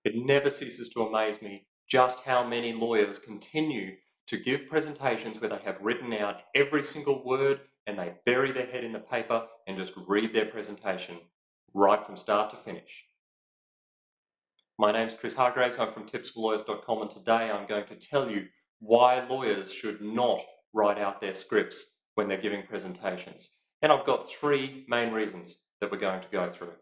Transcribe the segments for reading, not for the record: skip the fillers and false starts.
It never ceases to amaze me just how many lawyers continue to give presentations where they have written out every single word and they bury their head in the paper and just read their presentation right from start to finish. My name's Chris Hargraves, I'm from tipsforlawyers.com, and today I'm going to tell you why lawyers should not write out their scripts when they're giving presentations. And I've got three main reasons that we're going to go through.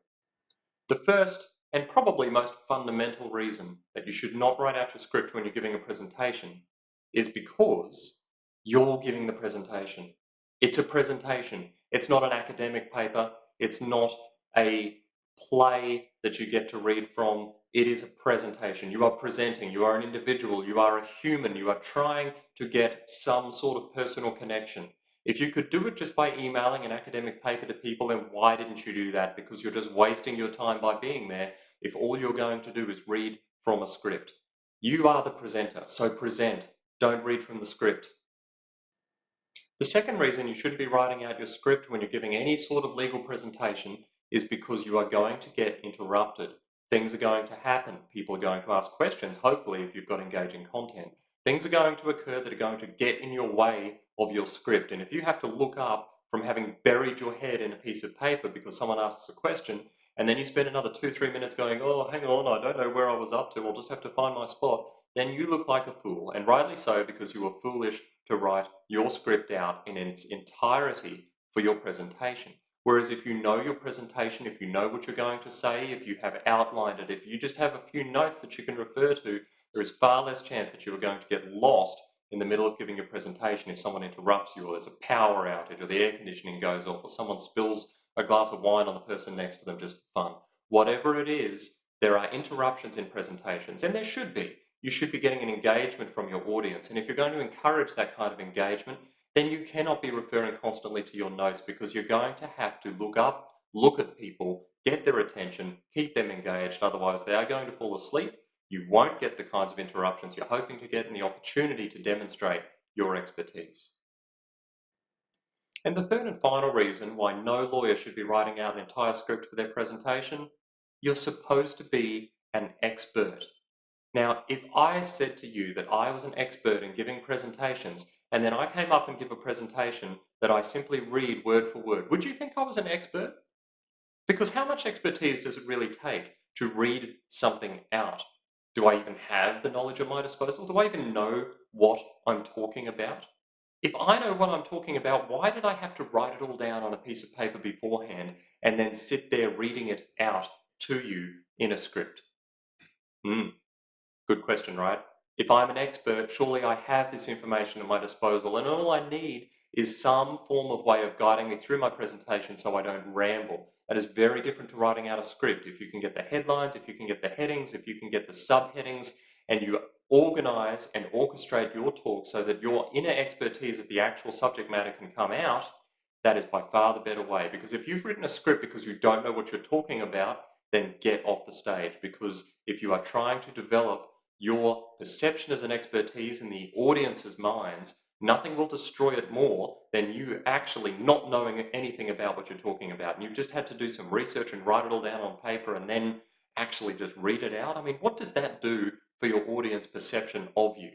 The first and probably most fundamental reason that you should not write out your script when you're giving a presentation is because you're giving the presentation. It's a presentation. It's not an academic paper. It's not a play that you get to read from. It is a presentation. You are presenting. You are an individual. You are a human. You are trying to get some sort of personal connection. If you could do it just by emailing an academic paper to people, then why didn't you do that? Because you're just wasting your time by being there if all you're going to do is read from a script. You are the presenter, so present. Don't read from the script. The second reason you shouldn't be writing out your script when you're giving any sort of legal presentation is because you are going to get interrupted. Things are going to happen. People are going to ask questions, hopefully, if you've got engaging content. Things are going to occur that are going to get in your way of your script. And if you have to look up from having buried your head in a piece of paper because someone asks a question, and then you spend another 2-3 minutes going, oh, hang on, I don't know where I was up to, I'll just have to find my spot, then you look like a fool. And rightly so, because you were foolish to write your script out in its entirety for your presentation. Whereas if you know your presentation, if you know what you're going to say, if you have outlined it, if you just have a few notes that you can refer to, there is far less chance that you are going to get lost in the middle of giving your presentation if someone interrupts you, or there's a power outage, or the air conditioning goes off, or someone spills a glass of wine on the person next to them just for fun. Whatever it is, there are interruptions in presentations, and there should be. You should be getting an engagement from your audience, and if you're going to encourage that kind of engagement, then you cannot be referring constantly to your notes, because you're going to have to look up, look at people, get their attention, keep them engaged, otherwise they are going to fall asleep. You won't get the kinds of interruptions you're hoping to get and the opportunity to demonstrate your expertise. And the third and final reason why no lawyer should be writing out an entire script for their presentation, you're supposed to be an expert. Now, if I said to you that I was an expert in giving presentations, and then I came up and give a presentation that I simply read word for word, would you think I was an expert? Because how much expertise does it really take to read something out? Do I even have the knowledge at my disposal? Do I even know what I'm talking about? If I know what I'm talking about, why did I have to write it all down on a piece of paper beforehand and then sit there reading it out to you in a script? Good question, right? If I'm an expert, surely I have this information at my disposal, and all I need is some form of way of guiding me through my presentation so I don't ramble. That is very different to writing out a script. If you can get the headlines, if you can get the headings, if you can get the subheadings, and you organize and orchestrate your talk so that your inner expertise of the actual subject matter can come out, that is by far the better way. Because if you've written a script because you don't know what you're talking about, then get off the stage. Because if you are trying to develop your perception as an expertise in the audience's minds, nothing will destroy it more than you actually not knowing anything about what you're talking about. And you've just had to do some research and write it all down on paper and then actually just read it out. I mean, what does that do for your audience perception of you?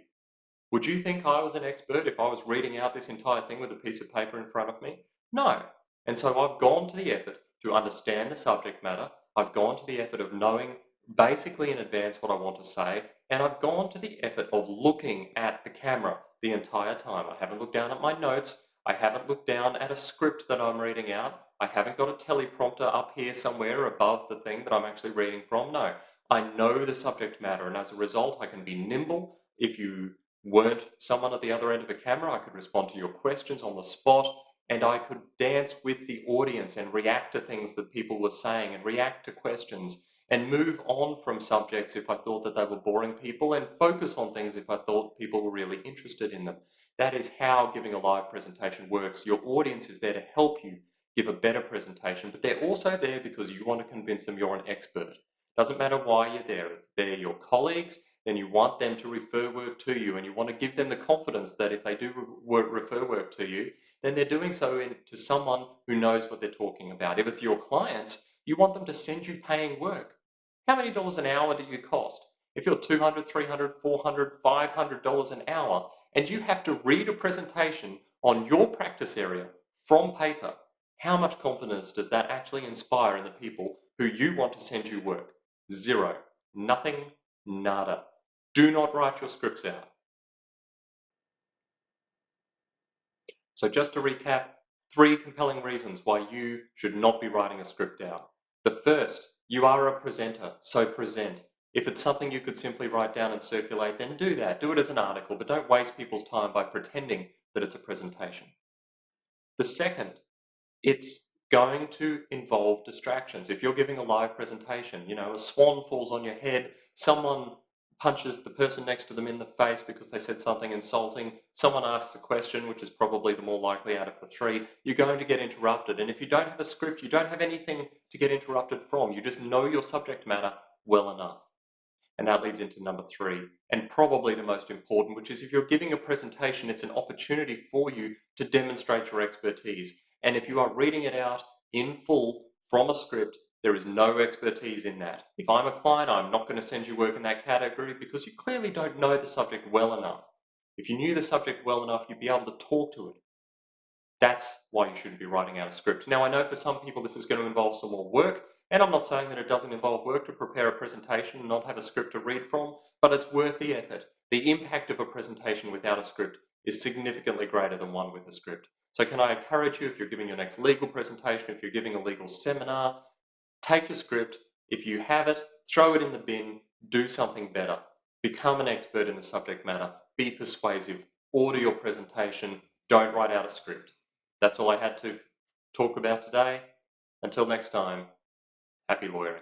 Would you think I was an expert if I was reading out this entire thing with a piece of paper in front of me? No. And so I've gone to the effort to understand the subject matter. I've gone to the effort of knowing basically in advance what I want to say, and I've gone to the effort of looking at the camera the entire time. I haven't looked down at my notes. I haven't looked down at a script that I'm reading out. I haven't got a teleprompter up here somewhere above the thing that I'm actually reading from. No, I know the subject matter, and as a result, I can be nimble. If you weren't someone at the other end of a camera, I could respond to your questions on the spot, and I could dance with the audience and react to things that people were saying and react to questions and move on from subjects if I thought that they were boring people and focus on things if I thought people were really interested in them. That is how giving a live presentation works. Your audience is there to help you give a better presentation, but they're also there because you want to convince them you're an expert. Doesn't matter why you're there. If they're your colleagues, then you want them to refer work to you, and you want to give them the confidence that if they do refer work to you, then they're doing so to someone who knows what they're talking about. If it's your clients, you want them to send you paying work. How many dollars an hour do you cost? If you're $200, $300, $400, $500 an hour, and you have to read a presentation on your practice area from paper, how much confidence does that actually inspire in the people who you want to send you work? Zero. Nothing. Nada. Do not write your scripts out. So just to recap, 3 compelling reasons why you should not be writing a script out. The first, you are a presenter, so present. If it's something you could simply write down and circulate, then do that. Do it as an article, but don't waste people's time by pretending that it's a presentation. The second, it's going to involve distractions. If you're giving a live presentation, a swan falls on your head, someone punches the person next to them in the face because they said something insulting, someone asks a question, which is probably the more likely out of the 3, you're going to get interrupted. And if you don't have a script, you don't have anything to get interrupted from. You just know your subject matter well enough. And that leads into number 3, and probably the most important, which is if you're giving a presentation, it's an opportunity for you to demonstrate your expertise. And if you are reading it out in full from a script, there is no expertise in that. If I'm a client, I'm not going to send you work in that category because you clearly don't know the subject well enough. If you knew the subject well enough, you'd be able to talk to it. That's why you shouldn't be writing out a script. Now, I know for some people this is going to involve some more work, and I'm not saying that it doesn't involve work to prepare a presentation and not have a script to read from, but it's worth the effort. The impact of a presentation without a script is significantly greater than one with a script. So can I encourage you, if you're giving your next legal presentation, if you're giving a legal seminar, take your script. If you have it, throw it in the bin, do something better. Become an expert in the subject matter, be persuasive, order your presentation, don't write out a script. That's all I had to talk about today. Until next time, happy lawyering.